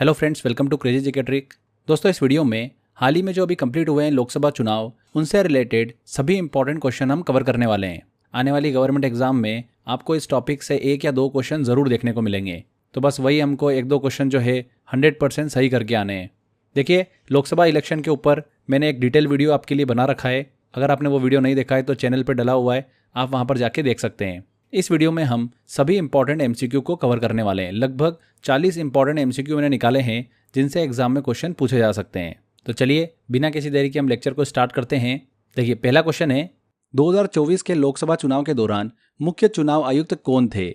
Hello friends, welcome to crazy GK trick. दोस्तों, इस video में हाल ही में जो अभी कंप्लीट हुए हैं लोकसभा चुनाव, उनसे रिलेटेड सभी इंपॉर्टेंट क्वेश्चन हम कवर करने वाले हैं। आने वाली गवर्नमेंट एग्जाम में आपको इस टॉपिक से 1 या 2 क्वेश्चन ज़रूर देखने को मिलेंगे। तो बस वही हमको 1-2 क्वेश्चन जो है 100% सही करके आने हैं। देखिए, लोकसभा इलेक्शन के ऊपर मैंने एक डिटेल वीडियो आपके लिए बना रखा है। अगर आपने वो वीडियो नहीं देखा है तो चैनल पर डला हुआ है, आप वहाँ पर जाके देख सकते हैं। इस वीडियो में हम सभी इंपॉर्टेंट एमसीक्यू को कवर करने वाले हैं। लगभग 40 इंपॉर्टेंट एमसीक्यू मैंने निकाले हैं जिनसे एग्जाम में क्वेश्चन पूछे जा सकते हैं। तो चलिए बिना किसी देरी के हम लेक्चर को स्टार्ट करते हैं। देखिए, पहला क्वेश्चन है, 2024 के लोकसभा चुनाव के दौरान मुख्य चुनाव आयुक्त कौन थे?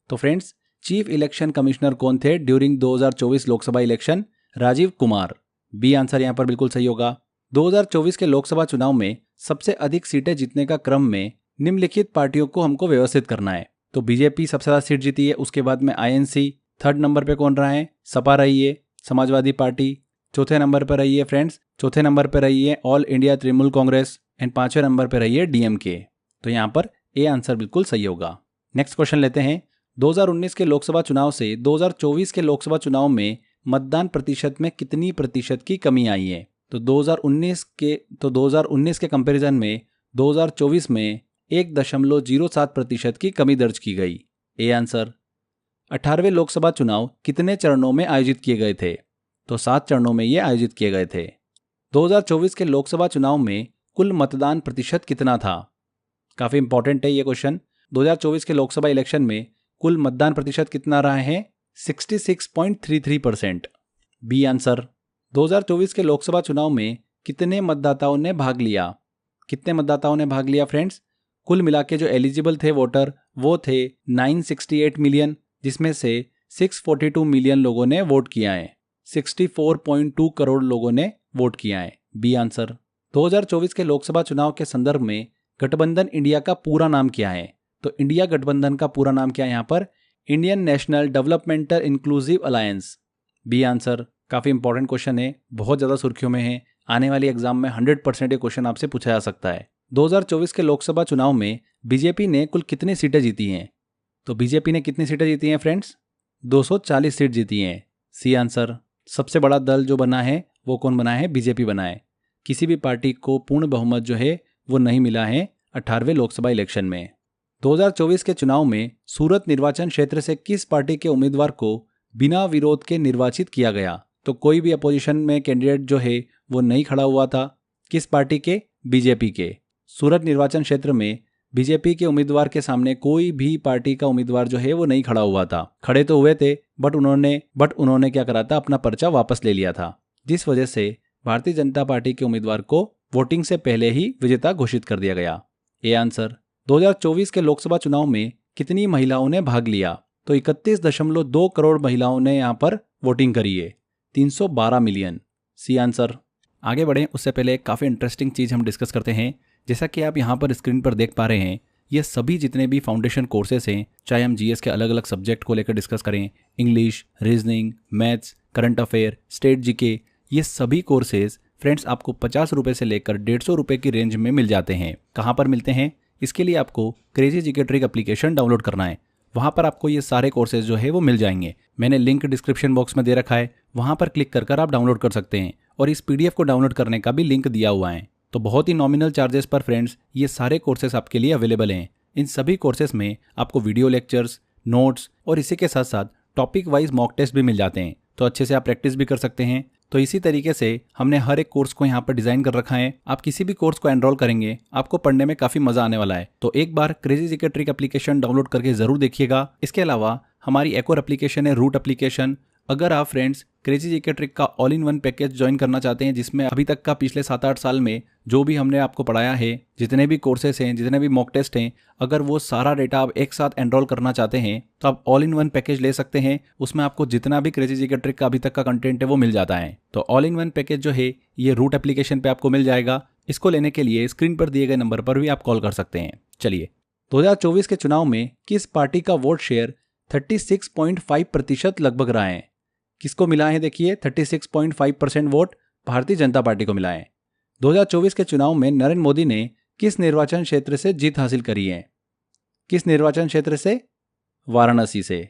तो फ्रेंड्स, चीफ इलेक्शन कमिश्नर कौन थे during 2024 Lok Sabha election? Rajiv Kumar. B answer यहाँ पर बिल्कुल सही होगा। 2024 के लोकसभा चुनाव में सबसे अधिक सीटें जीतने का क्रम में निम्नलिखित पार्टियों को हमको व्यवस्थित करना है। तो बीजेपी सबसे ज्यादा सीट जीती है, उसके बाद में आईएनसी, थर्ड नंबर पे कौन रहा है? सपा रही है, समाजवादी पार्टी चौथे नंबर पर रही है फ्रेंड्स, चौथे नंबर पर रही है ऑल इंडिया तृणमूल कांग्रेस एंड 5वें नंबर पर रही है डीएमके। तो यहाँ पर ए आंसर बिल्कुल सही होगा। नेक्स्ट क्वेश्चन लेते हैं, 2019 के लोकसभा चुनाव से 2024 के लोकसभा चुनाव में मतदान प्रतिशत में कितनी प्रतिशत की कमी आई है? तो 2019 के कंपेरिजन में 2024 में 1.07% की कमी दर्ज की गई। A answer. 18वें लोकसभा चुनाव कितने चरणों में आयोजित किए गए थे? तो 7 चरणों में ये आयोजित किए गए थे। 2024 के लोकसभा चुनाव में कुल मतदान प्रतिशत कितना था? काफी इंपॉर्टेंट है ये क्वेश्चन। 2024 के लोकसभा इलेक्शन में कुल मतदान प्रतिशत कितना रहा है? 66.33%। B answer. 2024 के लोकसभा चुनाव में कितने मतदाताओं ने भाग लिया? कितने मतदाताओं ने भाग लिया फ्रेंड्स? कुल मिला के जो एलिजिबल थे वोटर वो थे 968 मिलियन, जिसमें से 642 मिलियन लोगों ने वोट किया है। 64.2 करोड़ लोगों ने वोट किया है। B answer. 2024 के लोकसभा चुनाव के संदर्भ में गठबंधन इंडिया का पूरा नाम क्या है? तो इंडिया गठबंधन का पूरा नाम क्या है यहाँ पर? Indian national developmental inclusive alliance. B answer. काफी इंपॉर्टेंट क्वेश्चन है, बहुत ज्यादा सुर्खियों में है। आने वाली एग्जाम में 100% ये क्वेश्चन आपसे पूछा जा सकता है। 2024 के लोकसभा चुनाव में बीजेपी ने कुल कितनी सीटें जीती हैं? तो बीजेपी ने कितनी सीटें जीती हैं फ्रेंड्स? 240 सीट जीती हैं। C answer. सबसे बड़ा दल जो बना है वो कौन बना है? बीजेपी बना है। किसी भी पार्टी को पूर्ण बहुमत जो है वो नहीं मिला है 18वें लोकसभा इलेक्शन में। 2024 के चुनाव में सूरत निर्वाचन क्षेत्र से किस पार्टी के उम्मीदवार को बिना विरोध के निर्वाचित किया गया? तो कोई भी अपोजिशन में कैंडिडेट जो है वो नहीं खड़ा हुआ था। किस पार्टी के? बीजेपी के। सूरत निर्वाचन क्षेत्र में बीजेपी के उम्मीदवार के सामने कोई भी पार्टी का उम्मीदवार जो है वो नहीं खड़ा हुआ था। खड़े तो हुए थे बट उन्होंने क्या करा था? अपना पर्चा वापस ले लिया था, जिस वजह से भारतीय जनता पार्टी के उम्मीदवार को वोटिंग से पहले ही विजेता घोषित कर दिया गया। A answer. 2024 के लोकसभा चुनाव में कितनी महिलाओं ने भाग लिया? तो 31.2 करोड़ महिलाओं ने यहाँ पर वोटिंग करी है। 312 मिलियन। C answer. आगे बढ़ें उससे पहले एक काफ़ी इंटरेस्टिंग चीज़ हम डिस्कस करते हैं। जैसा कि आप यहाँ पर स्क्रीन पर देख पा रहे हैं, ये सभी जितने भी फाउंडेशन कोर्सेस हैं, चाहे हम जीएस के अलग अलग सब्जेक्ट को लेकर डिस्कस करें, English, reasoning, maths, current affair, state GK, ये सभी कोर्सेज फ्रेंड्स आपको 50 रुपये से लेकर 150 रुपये की रेंज में मिल जाते हैं। कहाँ पर मिलते हैं? इसके लिए आपको crazy GK trick application download करना है। वहाँ पर आपको ये सारे कोर्सेज जो है वो मिल जाएंगे। मैंने लिंक डिस्क्रिप्शन बॉक्स में दे रखा है, वहाँ पर क्लिक कर आप डाउनलोड कर सकते हैं और इस पीडीएफ को डाउनलोड करने का भी लिंक दिया हुआ है। तो बहुत ही नॉमिनल चार्जेस पर फ्रेंड्स ये सारे कोर्सेज आपके लिए अवेलेबल हैं। इन सभी कोर्सेज में आपको वीडियो लेक्चर्स, नोट्स और इसी के साथ साथ टॉपिक वाइज मॉक टेस्ट भी मिल जाते हैं, तो अच्छे से आप प्रैक्टिस भी कर सकते हैं। तो इसी तरीके से हमने हर एक कोर्स को यहाँ पर डिजाइन कर रखा है। आप किसी भी कोर्स को एनरोल करेंगे, आपको पढ़ने में काफी मजा आने वाला है। तो एक बार crazy GK trick application download करके जरूर देखिएगा। इसके अलावा हमारी एक और एप्लीकेशन है, रूट एप्लीकेशन। अगर आप फ्रेंड्स क्रेजी जीके ट्रिक का all in one package join करना चाहते हैं, जिसमें अभी तक का पिछले 7-8 साल में जो भी हमने आपको पढ़ाया है, जितने भी कोर्सेस हैं, जितने भी मॉक टेस्ट हैं, अगर वो सारा डेटा आप एक साथ एनरोल करना चाहते हैं तो आप ऑल इन वन पैकेज ले सकते हैं। उसमें आपको जितना भी क्रेजी जीके ट्रिक का अभी तक का कंटेंट है वो मिल जाता है। तो ऑल इन वन पैकेज जो है ये रूट एप्लीकेशन पे आपको मिल जाएगा। इसको लेने के लिए स्क्रीन पर दिए गए नंबर पर भी आप कॉल कर सकते हैं। चलिए, 2024 के चुनाव में किस पार्टी का वोट शेयर 36.5% लगभग रहा है? किसको मिला है? देखिए, 36.5% वोट भारतीय जनता पार्टी को मिला है। 2024 के चुनाव में नरेंद्र मोदी ने किस निर्वाचन क्षेत्र से जीत हासिल करी है? किस निर्वाचन क्षेत्र से? वाराणसी से।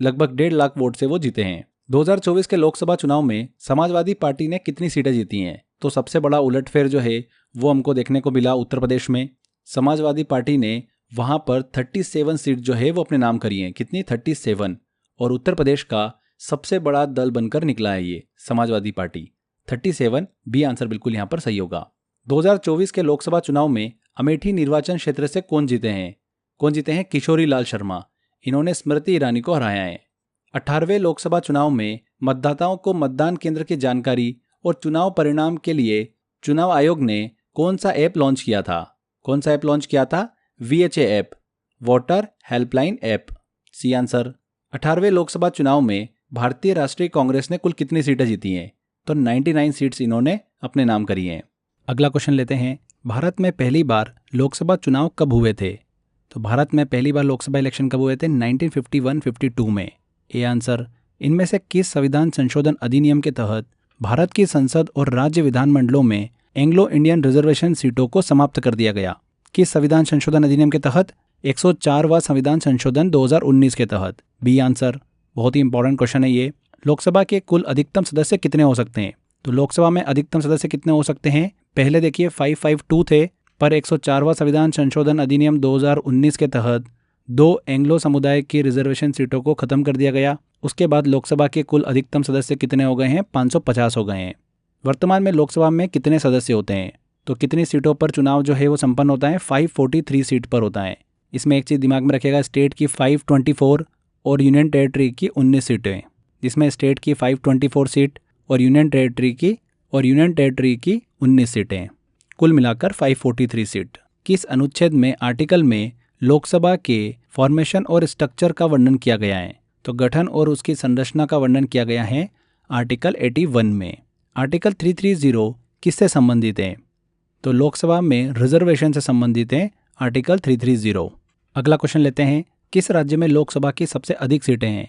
लगभग 1.5 लाख वोट से वो जीते हैं। 2024 के लोकसभा चुनाव में समाजवादी पार्टी ने कितनी सीटें जीती हैं? तो सबसे बड़ा उलटफेर जो है वो हमको देखने को मिला उत्तर प्रदेश में। समाजवादी पार्टी ने वहां पर 37 सीट जो है वो अपने नाम करी हैं। कितनी? 37। और उत्तर प्रदेश का सबसे बड़ा दल बनकर निकला है ये समाजवादी पार्टी। 37 बी आंसर बिल्कुल यहाँ पर सही होगा। 2024 के लोकसभा चुनाव में अमेठी निर्वाचन क्षेत्र से कौन जीते हैं? कौन जीते हैं? किशोरी लाल शर्मा। इन्होंने स्मृति ईरानी को हराया है। 18वें लोकसभा चुनाव में मतदाताओं को मतदान केंद्र की जानकारी और चुनाव परिणाम के लिए चुनाव आयोग ने कौन सा ऐप लॉन्च किया था? कौन सा ऐप लॉन्च किया था? VHA app, voter helpline app. See answer. 18वें लोकसभा चुनाव में भारतीय राष्ट्रीय कांग्रेस ने कुल कितनी सीटें जीती हैं? तो 99 सीट्स इन्होंने अपने नाम करी हैं। अगला क्वेश्चन लेते हैं। भारत में पहली बार लोकसभा चुनाव कब हुए थे? तो भारत में पहली बार लोकसभा इलेक्शन कब हुए थे? 1951-52 में। A answer. इनमें से किस संविधान संशोधन अधिनियम के तहत भारत की संसद और राज्य विधानमंडलों में एंग्लो इंडियन रिजर्वेशन सीटों को समाप्त कर दिया गया? किस संविधान संशोधन अधिनियम के तहत? 104वां संविधान संशोधन 2019 के तहत। B answer. बहुत ही इंपॉर्टेंट क्वेश्चन है ये। लोकसभा के कुल अधिकतम सदस्य कितने हो सकते हैं? तो लोकसभा में अधिकतम सदस्य कितने हो सकते हैं? पहले देखिए 552 थे, पर 104वां संविधान संशोधन अधिनियम 2019 के तहत 2 एंग्लो समुदाय की रिजर्वेशन सीटों को खत्म कर दिया गया। उसके बाद लोकसभा के कुल अधिकतम सदस्य कितने हो गए हैं? 550 हो गए हैं। वर्तमान में लोकसभा में कितने सदस्य होते हैं? तो कितनी सीटों पर चुनाव जो है वो संपन्न होता है? 543 सीट पर होता है। इसमें एक चीज़ दिमाग में रखिएगा, स्टेट की 524 और यूनियन टेरिटरी की 19 सीटें, जिसमें स्टेट की 524 सीट और यूनियन टेरिटरी की 19 सीटें, कुल मिलाकर 543 सीट। किस अनुच्छेद में आर्टिकल में लोकसभा के फॉर्मेशन और स्ट्रक्चर का वर्णन किया गया है? तो गठन और उसकी संरचना का वर्णन किया गया है आर्टिकल 81 में। आर्टिकल 330 किससे संबंधित है? तो लोकसभा में रिजर्वेशन से संबंधित है आर्टिकल 330। अगला क्वेश्चन लेते हैं। किस राज्य में लोकसभा की सबसे अधिक सीटें हैं?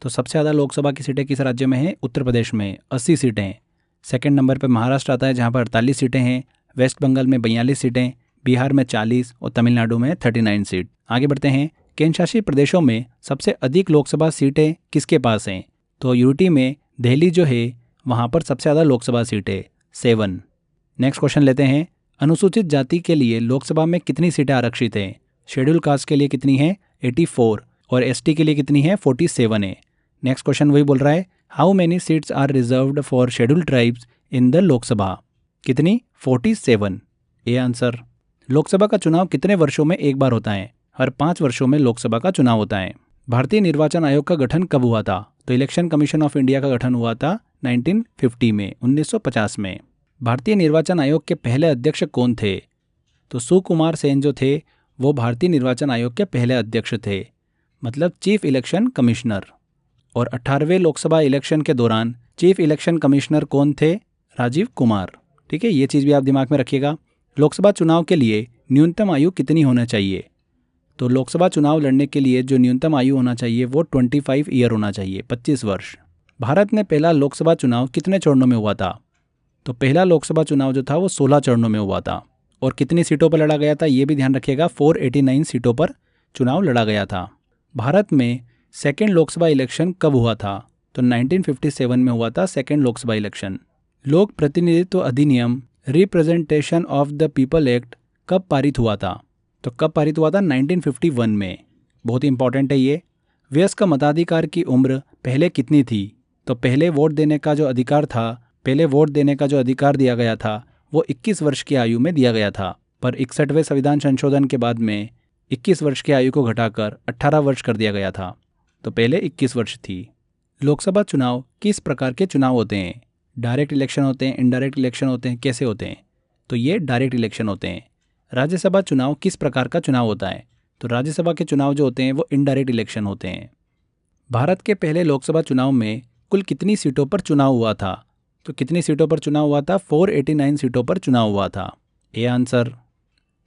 तो सबसे ज़्यादा लोकसभा की सीटें किस राज्य में हैं? उत्तर प्रदेश में 80 सीटें हैं। सेकंड नंबर पर महाराष्ट्र आता है जहां पर 48 सीटें हैं। वेस्ट बंगाल में 42 सीटें, बिहार में 40 और तमिलनाडु में 39 सीट। आगे बढ़ते हैं। केंद्र शासित प्रदेशों में सबसे अधिक लोकसभा सीटें किसके पास हैं? तो यूटी में दिल्ली जो है वहाँ पर सबसे ज़्यादा लोकसभा सीटें 7। नेक्स्ट क्वेश्चन लेते हैं। अनुसूचित जाति के लिए लोकसभा में कितनी सीटें आरक्षित हैं? शेड्यूल कास्ट के लिए कितनी है? 84 और एसटी के लिए कितनी है? 47 है। नेक्स्ट क्वेश्चन वही बोल रहा है, how many seats are reserved for scheduled tribes in the Lok Sabha? कितनी? 47। A answer. लोकसभा का चुनाव कितने वर्षों में एक बार होता है? हर 5 वर्षों में लोकसभा का चुनाव होता है। भारतीय निर्वाचन आयोग का गठन कब हुआ था? तो इलेक्शन कमीशन ऑफ इंडिया का गठन हुआ था 1950 में, 1950 में। भारतीय निर्वाचन आयोग के पहले अध्यक्ष कौन थे? तो सुकुमार सेन जो थे वो भारतीय निर्वाचन आयोग के पहले अध्यक्ष थे, मतलब चीफ इलेक्शन कमिश्नर। और 18वें लोकसभा इलेक्शन के दौरान चीफ इलेक्शन कमिश्नर कौन थे? राजीव कुमार। ठीक है, ये चीज़ भी आप दिमाग में रखिएगा। लोकसभा चुनाव के लिए न्यूनतम आयु कितनी होना चाहिए? तो लोकसभा चुनाव लड़ने के लिए जो न्यूनतम आयु होना चाहिए वो 25 ईयर होना चाहिए, 25 वर्ष। भारत में पहला लोकसभा चुनाव कितने चरणों में हुआ था? तो पहला लोकसभा चुनाव जो था वो 16 चरणों में हुआ था। और कितनी सीटों पर लड़ा गया था ये भी ध्यान रखिएगा, 489 सीटों पर चुनाव लड़ा गया था। भारत में सेकेंड लोकसभा इलेक्शन कब हुआ था? तो 1957 में हुआ था सेकेंड लोकसभा इलेक्शन। लोक प्रतिनिधित्व अधिनियम representation of the people act कब पारित हुआ था? तो कब पारित हुआ था? 1951 में। बहुत ही इंपॉर्टेंट है ये। वयस्क मताधिकार की उम्र पहले कितनी थी? तो पहले वोट देने का जो अधिकार दिया गया था वो 21 वर्ष की आयु में दिया गया था, पर 61वें संविधान संशोधन के बाद में 21 वर्ष की आयु को घटाकर 18 वर्ष कर दिया गया था। तो पहले 21 वर्ष थी। लोकसभा चुनाव किस प्रकार के चुनाव होते हैं? डायरेक्ट इलेक्शन होते हैं, इनडायरेक्ट इलेक्शन होते हैं, कैसे होते हैं? तो ये डायरेक्ट इलेक्शन होते हैं। राज्यसभा चुनाव किस प्रकार का चुनाव होता है? तो राज्यसभा के चुनाव जो होते हैं वो इनडायरेक्ट इलेक्शन होते हैं। भारत के पहले लोकसभा चुनाव में कुल कितनी सीटों पर चुनाव हुआ था? तो कितनी सीटों पर चुनाव हुआ था? 489 सीटों पर चुनाव हुआ था। A answer.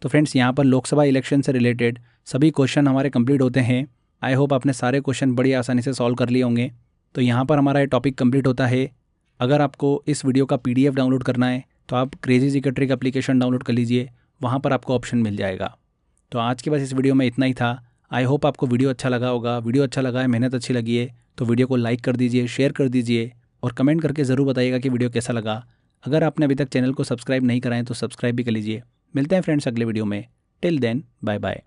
तो फ्रेंड्स, यहाँ पर लोकसभा इलेक्शन से रिलेटेड सभी क्वेश्चन हमारे कंप्लीट होते हैं। आई होप आपने सारे क्वेश्चन बड़ी आसानी से सॉल्व कर लिए होंगे। तो यहाँ पर हमारा ये टॉपिक कंप्लीट होता है। अगर आपको इस वीडियो का PDF डाउनलोड करना है तो आप crazy GK trick application download कर लीजिए, वहाँ पर आपको ऑप्शन मिल जाएगा। तो आज के बस इस वीडियो में इतना ही था। आई होप आपको वीडियो अच्छा लगा होगा। वीडियो अच्छा लगा है, मेहनत अच्छी लगी है तो वीडियो को लाइक कर दीजिए, शेयर कर दीजिए और कमेंट करके ज़रूर बताइएगा कि वीडियो कैसा लगा। अगर आपने अभी तक चैनल को सब्सक्राइब नहीं कराएं तो सब्सक्राइब भी कर लीजिए। मिलते हैं फ्रेंड्स अगले वीडियो में। Till then bye bye.